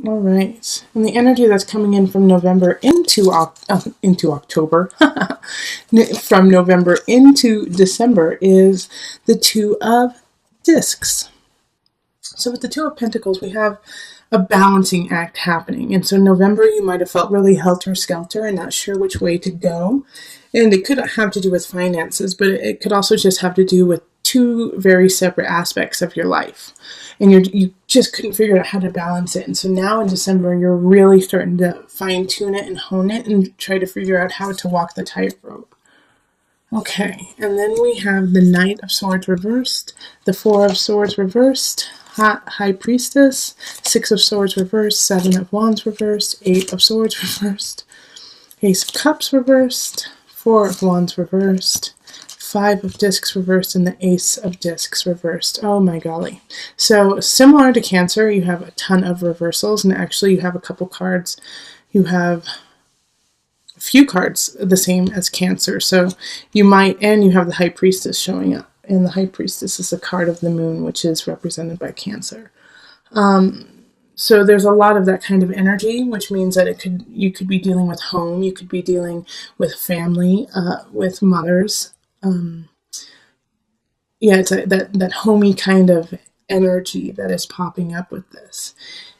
All right. And the energy that's coming in from November into October, from November into December, is the Two of Discs. So with the Two of Pentacles, we have a balancing act happening. And so November, you might have felt really helter-skelter and not sure which way to go. And it could have to do with finances, but it could also just have to do with two very separate aspects of your life. And you just couldn't figure out how to balance it. And so now in December, you're really starting to fine-tune it and hone it and try to figure out how to walk the tightrope. Okay, and then we have the Knight of Swords reversed, the Four of Swords reversed, High Priestess, Six of Swords reversed, Seven of Wands reversed, Eight of Swords reversed, Ace of Cups reversed, Four of Wands reversed, Five of Discs reversed, and the Ace of Discs reversed. Oh my golly. So similar to Cancer, you have a ton of reversals, and actually you have a couple cards. You have a few cards the same as Cancer. So you might, and you have the High Priestess showing up. And the High Priestess is a card of the moon, which is represented by Cancer. So there's a lot of that kind of energy, which means that you could be dealing with home, you could be dealing with family, with mothers. It's that homey kind of energy that is popping up with this.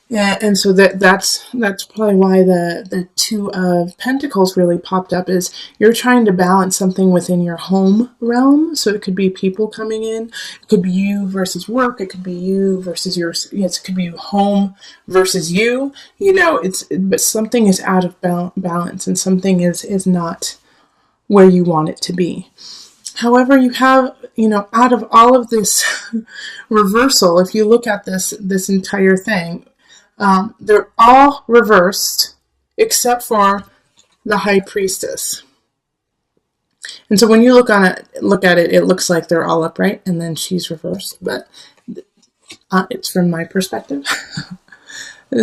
Yeah, and so that's probably why the Two of Pentacles really popped up, is you're trying to balance something within your home realm. So it could be people coming in, it could be you versus work, it could be you versus it could be home versus you. But something is out of balance, and something is not where you want it to be. However, you have, out of all of this reversal, if you look at this entire thing, they're all reversed except for the High Priestess. And so when you look at it, it looks like they're all upright and then she's reversed, but it's from my perspective.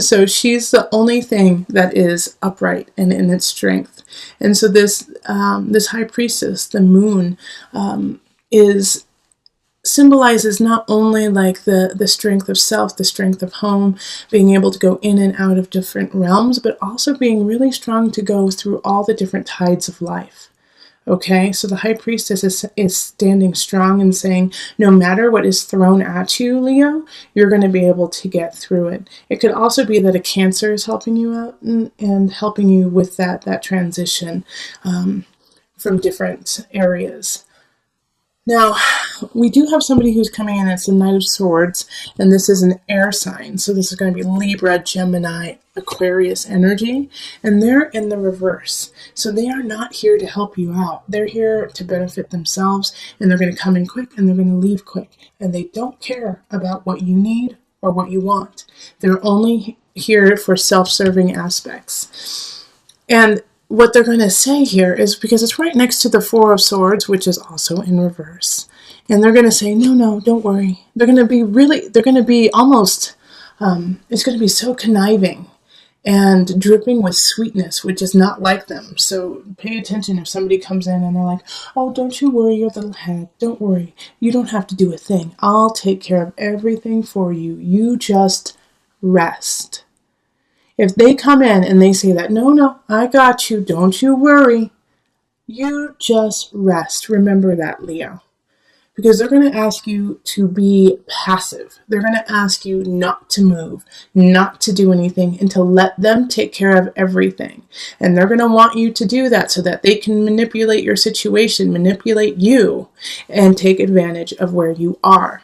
So she's the only thing that is upright and in its strength. And so this High Priestess, the moon, symbolizes not only like the strength of self, the strength of home, being able to go in and out of different realms, but also being really strong to go through all the different tides of life. Okay, so the High Priestess is standing strong and saying, no matter what is thrown at you, Leo, you're going to be able to get through it. It could also be that a Cancer is helping you out and helping you with that transition from different areas. Now, we do have somebody who's coming in. It's the Knight of Swords, and this is an air sign. So this is going to be Libra, Gemini, Aquarius energy, and they're in the reverse. So they are not here to help you out. They're here to benefit themselves, and they're going to come in quick, and they're going to leave quick. And they don't care about what you need or what you want. They're only here for self-serving aspects. And what they're going to say here is, because it's right next to the Four of Swords, which is also in reverse. And they're going to say, no, don't worry. They're going to be almost, it's going to be so conniving and dripping with sweetness, which is not like them. So pay attention if somebody comes in and they're like, oh, don't you worry your little head. Don't worry. You don't have to do a thing. I'll take care of everything for you. You just rest. If they come in and they say that, no, I got you, don't you worry, you just rest. Remember that, Leo. Because they're going to ask you to be passive. They're going to ask you not to move, not to do anything, and to let them take care of everything. And they're going to want you to do that so that they can manipulate your situation, manipulate you, and take advantage of where you are.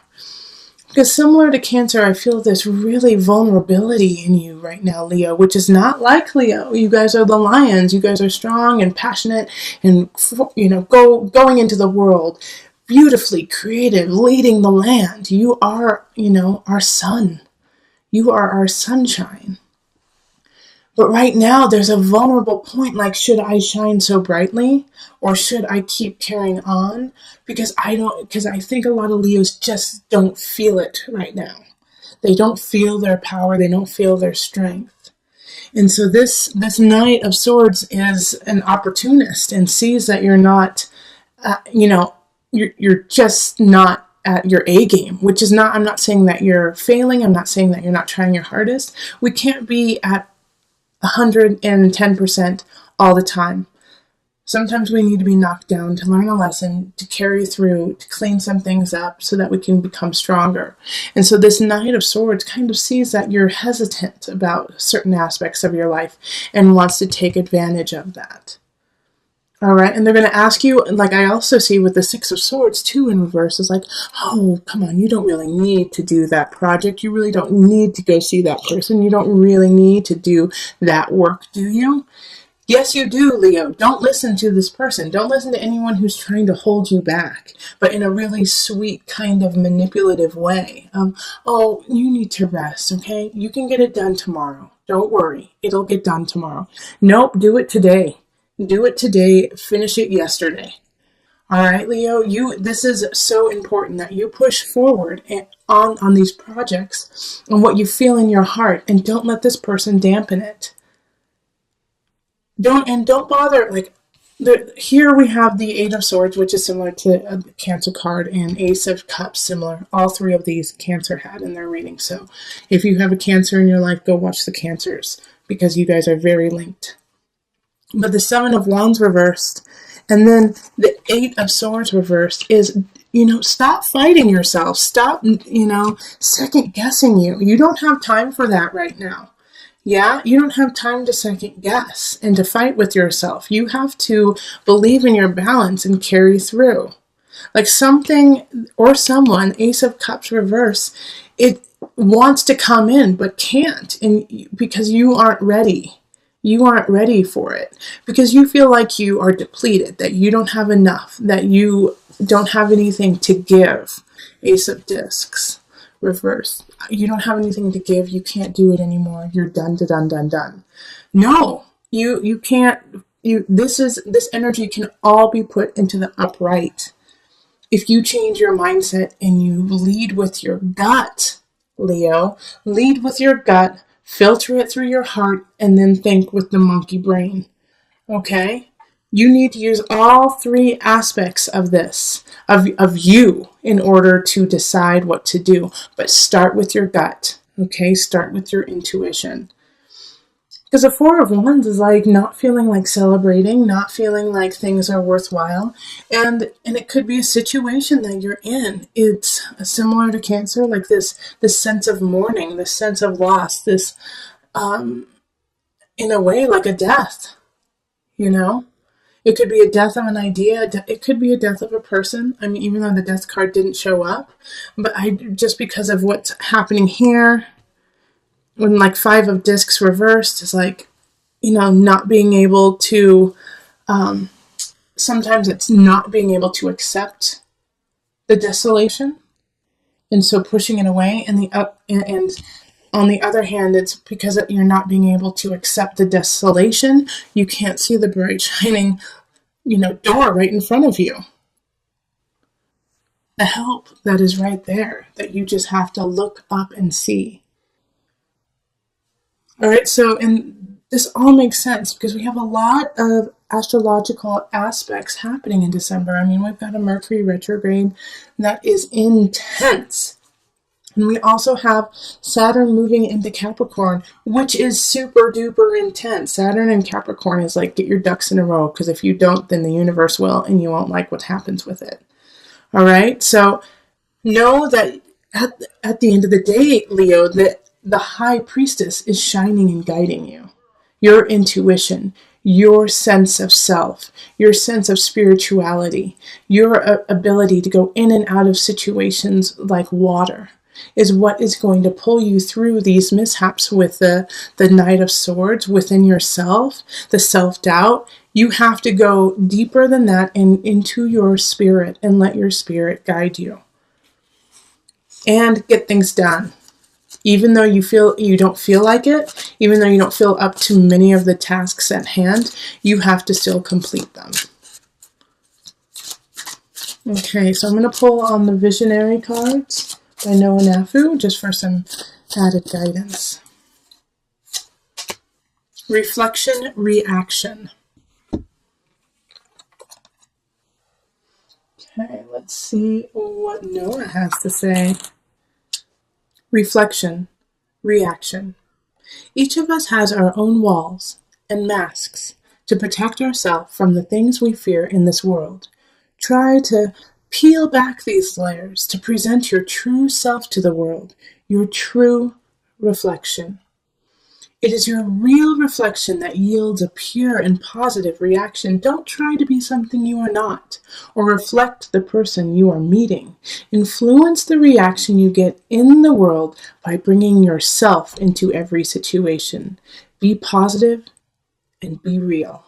Because similar to Cancer, I feel this really vulnerability in you right now, Leo, which is not like Leo. You guys are the lions. You guys are strong and passionate and, going into the world, beautifully creative, leading the land. You are, our sun. You are our sunshine. But right now, there's a vulnerable point, like, should I shine so brightly, or should I keep carrying on? Because I think a lot of Leos just don't feel it right now. They don't feel their power. They don't feel their strength. And so this Knight of Swords is an opportunist and sees that you're not, you're just not at your A game, which is not, I'm not saying that you're failing. I'm not saying that you're not trying your hardest. We can't be at 110% all the time. Sometimes we need to be knocked down to learn a lesson, to carry through, to clean some things up so that we can become stronger. And so this Knight of Swords kind of sees that you're hesitant about certain aspects of your life and wants to take advantage of that. All right, and they're going to ask you, like I also see with the Six of Swords too in reverse, is like, oh, come on, you don't really need to do that project. You really don't need to go see that person. You don't really need to do that work, do you? Yes, you do, Leo. Don't listen to this person. Don't listen to anyone who's trying to hold you back, but in a really sweet kind of manipulative way. Oh, you need to rest, okay? You can get it done tomorrow. Don't worry. It'll get done tomorrow. Nope, do it today. Do it today. Finish it yesterday. All right, Leo, this is so important that you push forward on these projects and what you feel in your heart, and don't let this person dampen it. Don't bother, like, here we have the Eight of Swords, which is similar to a Cancer card, and Ace of Cups, similar. All three of these Cancer had in their reading. So if you have a Cancer in your life, go watch the Cancers, because you guys are very linked. But the Seven of Wands reversed, and then the Eight of Swords reversed is, stop fighting yourself. Stop, second guessing you. You don't have time for that right now. Yeah, you don't have time to second guess and to fight with yourself. You have to believe in your balance and carry through. Like something or someone, Ace of Cups reverse, it wants to come in but can't, and because you aren't ready. You aren't ready for it because you feel like you are depleted, that you don't have enough, that you don't have anything to give. Ace of Discs reverse. You don't have anything to give. You can't do it anymore. You're done. No, you can't. This energy can all be put into the upright. If you change your mindset and you lead with your gut, Leo, lead with your gut, filter it through your heart, and then think with the monkey brain. Okay? You need to use all three aspects of this, of you, in order to decide what to do. But start with your gut, okay? Start with your intuition. Because the Four of Wands is like not feeling like celebrating, not feeling like things are worthwhile. And it could be a situation that you're in. It's similar to Cancer, like this sense of mourning, this sense of loss, this, in a way, like a death, It could be a death of an idea. It could be a death of a person. I mean, even though the death card didn't show up, but just because of what's happening here, when like Five of Discs reversed is like, not being able to, sometimes it's not being able to accept the desolation. And so pushing it away, and on the other hand, it's because you're not being able to accept the desolation. You can't see the bright shining, door right in front of you. The help that is right there, that you just have to look up and see. All right, so, and this all makes sense because we have a lot of astrological aspects happening in December. I mean, we've got a Mercury retrograde that is intense. And we also have Saturn moving into Capricorn, which is super duper intense. Saturn in Capricorn is like, get your ducks in a row, because if you don't, then the universe will, and you won't like what happens with it. All right, so know that at the end of the day, Leo, that the High Priestess is shining and guiding you. Your intuition, your sense of self, your sense of spirituality, your ability to go in and out of situations like water is what is going to pull you through these mishaps with the Knight of Swords within yourself, the self-doubt. You have to go deeper than that and into your spirit and let your spirit guide you and get things done. Even though you don't feel like it, even though you don't feel up to many of the tasks at hand, you have to still complete them. Okay, so I'm going to pull on the Visionary cards by Noah Nafu just for some added guidance. Reflection, reaction. Okay, let's see what Noah has to say. Reflection, reaction. Each of us has our own walls and masks to protect ourselves from the things we fear in this world. Try to peel back these layers to present your true self to the world, your true reflection. It is your real reflection that yields a pure and positive reaction. Don't try to be something you are not, or reflect the person you are meeting. Influence the reaction you get in the world by bringing yourself into every situation. Be positive and be real.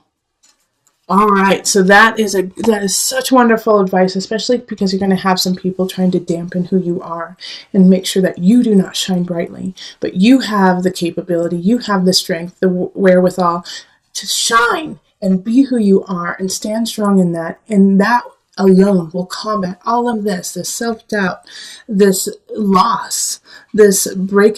All right, so that is such wonderful advice, especially because you're going to have some people trying to dampen who you are and make sure that you do not shine brightly, but you have the capability, you have the strength, the wherewithal to shine and be who you are and stand strong in that, and that alone will combat all of this self-doubt, this loss, this break